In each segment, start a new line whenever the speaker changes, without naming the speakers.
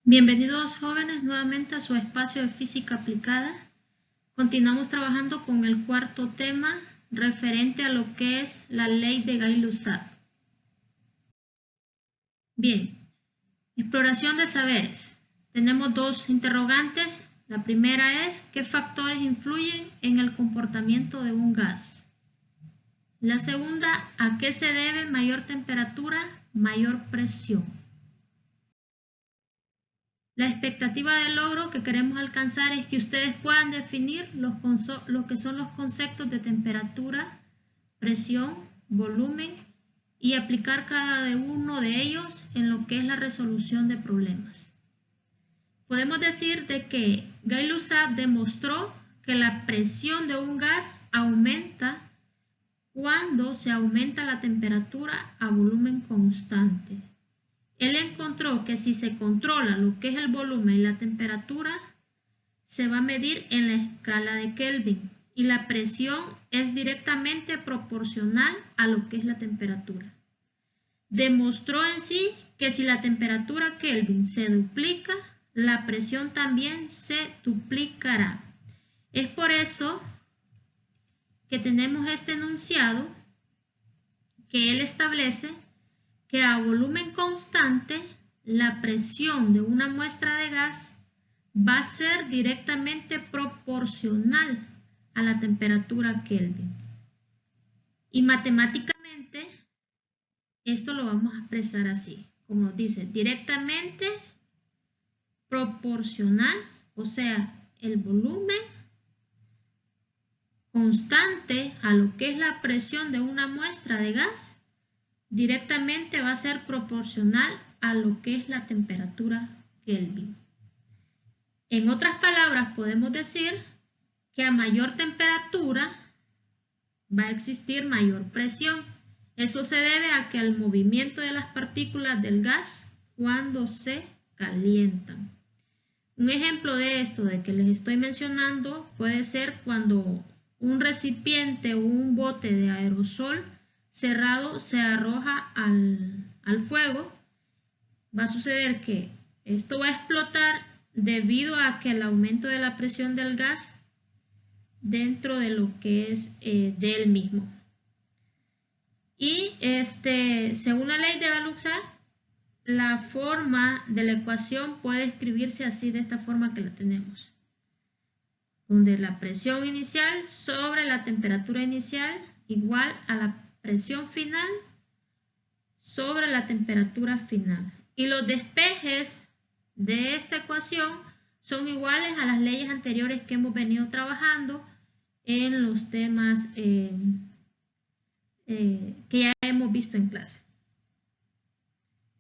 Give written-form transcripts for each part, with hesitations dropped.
Bienvenidos jóvenes nuevamente a su espacio de física aplicada. Continuamos trabajando con el cuarto tema referente a lo que es la ley de Gay-Lussac. Bien, exploración de saberes. Tenemos dos interrogantes. La primera es, ¿qué factores influyen en el comportamiento de un gas? La segunda, ¿a qué se debe mayor temperatura, mayor presión? La expectativa de logro que queremos alcanzar es que ustedes puedan definir lo que son los conceptos de temperatura, presión, volumen y aplicar cada uno de ellos en lo que es la resolución de problemas. Podemos decir de que Gay-Lussac demostró que la presión de un gas aumenta cuando se aumenta la temperatura a volumen constante. Él encontró que si se controla lo que es el volumen y la temperatura, se va a medir en la escala de Kelvin y la presión es directamente proporcional a lo que es la temperatura. Demostró en sí que si la temperatura Kelvin se duplica, la presión también se duplicará. Es por eso que tenemos este enunciado que él establece que a volumen constante la presión de una muestra de gas va a ser directamente proporcional a la temperatura Kelvin. Y matemáticamente esto lo vamos a expresar así, como nos dice, directamente proporcional, o sea, el volumen constante a lo que es la presión de una muestra de gas directamente va a ser proporcional a lo que es la temperatura Kelvin. En otras palabras, podemos decir que a mayor temperatura va a existir mayor presión. Eso se debe a que al movimiento de las partículas del gas cuando se calientan. Un ejemplo de esto, de que les estoy mencionando, puede ser cuando un recipiente o un bote de aerosol cerrado se arroja al fuego, va a suceder que esto va a explotar debido a que el aumento de la presión del gas dentro de lo que es de él mismo. Y según la ley de Gay-Lussac, la forma de la ecuación puede escribirse así, de esta forma que la tenemos, donde la presión inicial sobre la temperatura inicial igual a la presión final sobre la temperatura final. Y los despejes de esta ecuación son iguales a las leyes anteriores que hemos venido trabajando en los temas que ya hemos visto en clase.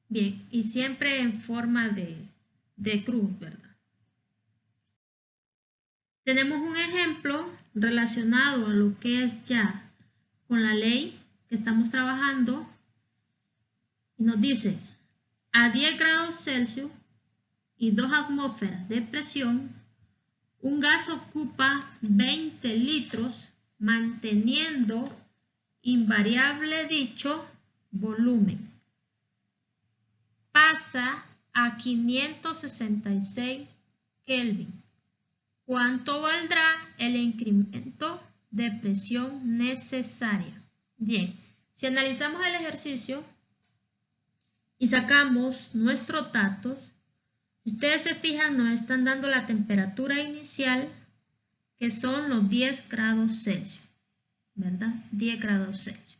Bien, y siempre en forma de cruz, ¿verdad? Tenemos un ejemplo relacionado a lo que es ya con la ley que estamos trabajando. Y nos dice, a 10 grados Celsius y 2 atmósferas de presión, un gas ocupa 20 litros manteniendo invariable dicho volumen. Pasa a 566 Kelvin. ¿Cuánto valdrá el incremento de presión necesaria? Bien, si analizamos el ejercicio y sacamos nuestros datos, ustedes se fijan, nos están dando la temperatura inicial, que son los 10 grados Celsius, ¿verdad? 10 grados Celsius.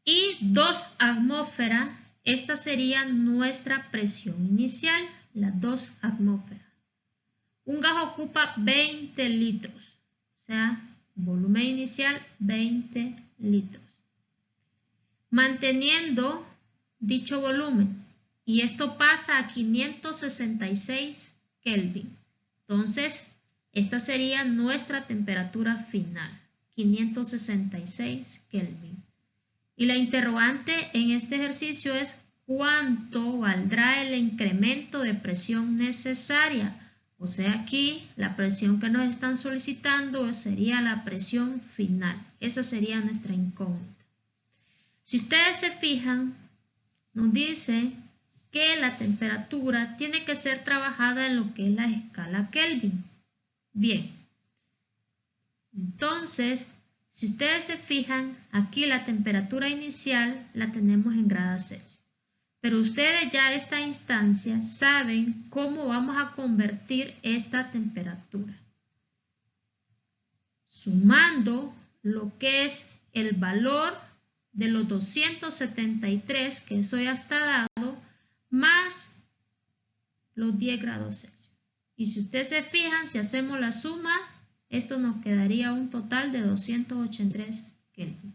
Y 2 atmósferas, esta sería nuestra presión inicial, las 2 atmósferas. Un gas ocupa 20 litros, o sea, volumen inicial 20 litros. Manteniendo dicho volumen, y esto pasa a 566 Kelvin. Entonces, esta sería nuestra temperatura final, 566 Kelvin. Y la interrogante en este ejercicio es ¿cuánto valdrá el incremento de presión necesaria? O sea, aquí la presión que nos están solicitando sería la presión final. Esa sería nuestra incógnita. Si ustedes se fijan, nos dice que la temperatura tiene que ser trabajada en lo que es la escala Kelvin. Bien, entonces, si ustedes se fijan, aquí la temperatura inicial la tenemos en grados Celsius. Pero ustedes ya a esta instancia saben cómo vamos a convertir esta temperatura. Sumando lo que es el valor de los 273, que eso ya está dado, más los 10 grados Celsius. Y si ustedes se fijan, si hacemos la suma, esto nos quedaría un total de 283 Kelvin.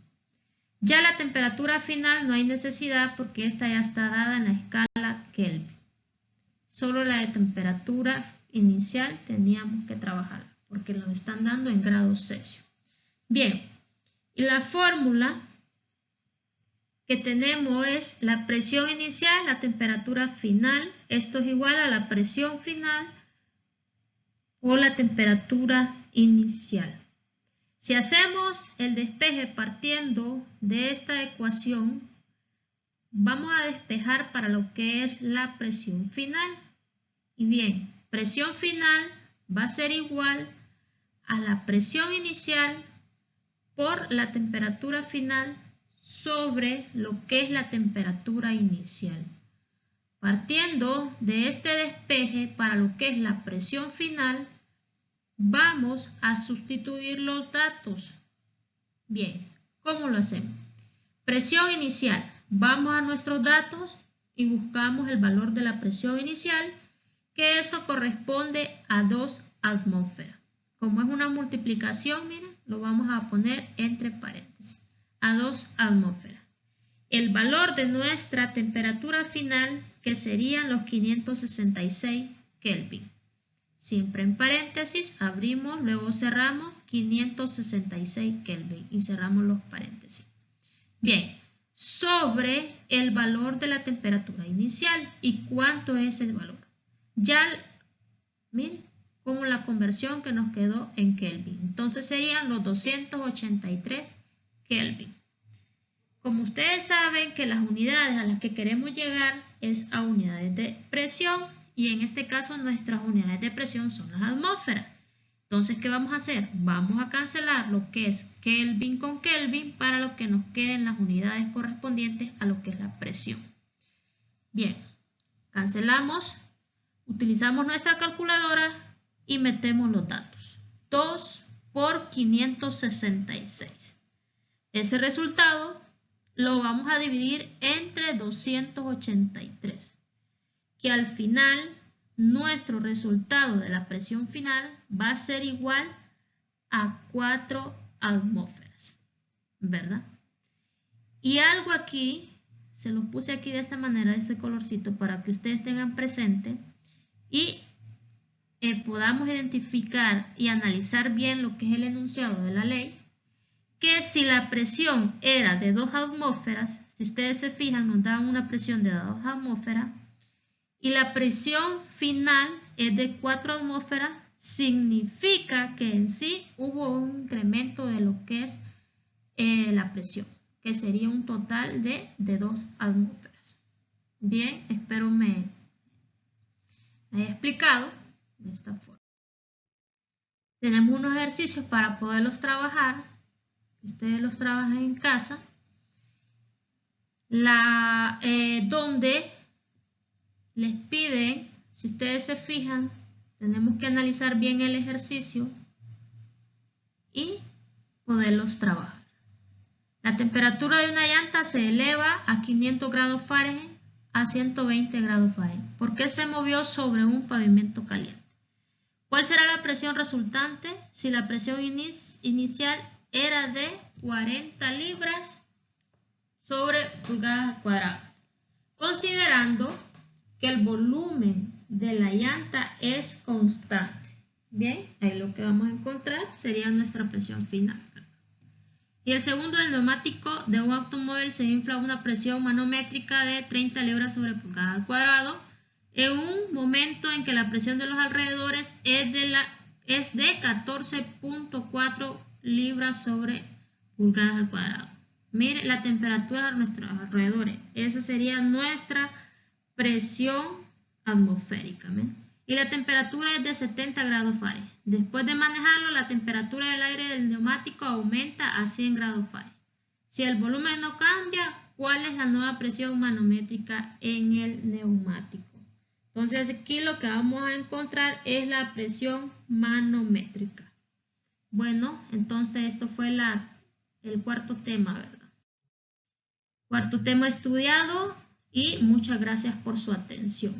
Ya la temperatura final no hay necesidad porque esta ya está dada en la escala Kelvin. Solo la de temperatura inicial teníamos que trabajar porque nos están dando en grados Celsius. Bien, y la fórmula que tenemos es la presión inicial, la temperatura final. Esto es igual a la presión final o la temperatura inicial. Si hacemos el despeje partiendo de esta ecuación, vamos a despejar para lo que es la presión final. Y bien, presión final va a ser igual a la presión inicial por la temperatura final sobre lo que es la temperatura inicial. Partiendo de este despeje para lo que es la presión final, vamos a sustituir los datos. Bien, ¿cómo lo hacemos? Presión inicial. Vamos a nuestros datos y buscamos el valor de la presión inicial, que eso corresponde a 2 atmósferas. Como es una multiplicación, miren, lo vamos a poner entre paréntesis. A 2 atmósferas. El valor de nuestra temperatura final, que serían los 566 Kelvin. Siempre en paréntesis, abrimos, luego cerramos, 566 Kelvin y cerramos los paréntesis. Bien, sobre el valor de la temperatura inicial. ¿Y cuánto es el valor? Ya, miren, como la conversión que nos quedó en Kelvin. Entonces serían los 283 Kelvin. Como ustedes saben que las unidades a las que queremos llegar es a unidades de presión. Y en este caso nuestras unidades de presión son las atmósferas. Entonces, ¿qué vamos a hacer? Vamos a cancelar lo que es Kelvin con Kelvin para lo que nos queden las unidades correspondientes a lo que es la presión. Bien, cancelamos, utilizamos nuestra calculadora y metemos los datos. 2 por 566. Ese resultado lo vamos a dividir entre 283. Que al final nuestro resultado de la presión final va a ser igual a 4 atmósferas, ¿verdad? Y algo aquí, se los puse aquí de esta manera, de este colorcito, para que ustedes tengan presente y podamos identificar y analizar bien lo que es el enunciado de la ley, que si la presión era de 2 atmósferas, si ustedes se fijan, nos dan una presión de 2 atmósferas, y la presión final es de 4 atmósferas, significa que en sí hubo un incremento de lo que es la presión, que sería un total de 2 atmósferas. Bien, espero me haya explicado de esta forma. Tenemos unos ejercicios para poderlos trabajar, ustedes los trabajan en casa, donde les piden, si ustedes se fijan, tenemos que analizar bien el ejercicio y poderlos trabajar. La temperatura de una llanta se eleva a 500 grados Fahrenheit a 120 grados Fahrenheit. ¿Por qué se movió sobre un pavimento caliente? ¿Cuál será la presión resultante si la presión inicial era de 40 libras sobre pulgadas cuadradas? Considerando que el volumen de la llanta es constante. Bien, ahí lo que vamos a encontrar sería nuestra presión final. Y el segundo, el neumático de un automóvil se infla a una presión manométrica de 30 libras sobre pulgada al cuadrado en un momento en que la presión de los alrededores es de 14.4 libras sobre pulgadas al cuadrado. Mire la temperatura de nuestros alrededores. Esa sería nuestra presión atmosférica. Y la temperatura es de 70 grados Fahrenheit. Después de manejarlo, la temperatura del aire del neumático aumenta a 100 grados Fahrenheit. Si el volumen no cambia, ¿cuál es la nueva presión manométrica en el neumático? Entonces aquí lo que vamos a encontrar es la presión manométrica. Bueno, entonces esto fue el cuarto tema, ¿verdad? Cuarto tema estudiado y muchas gracias por su atención.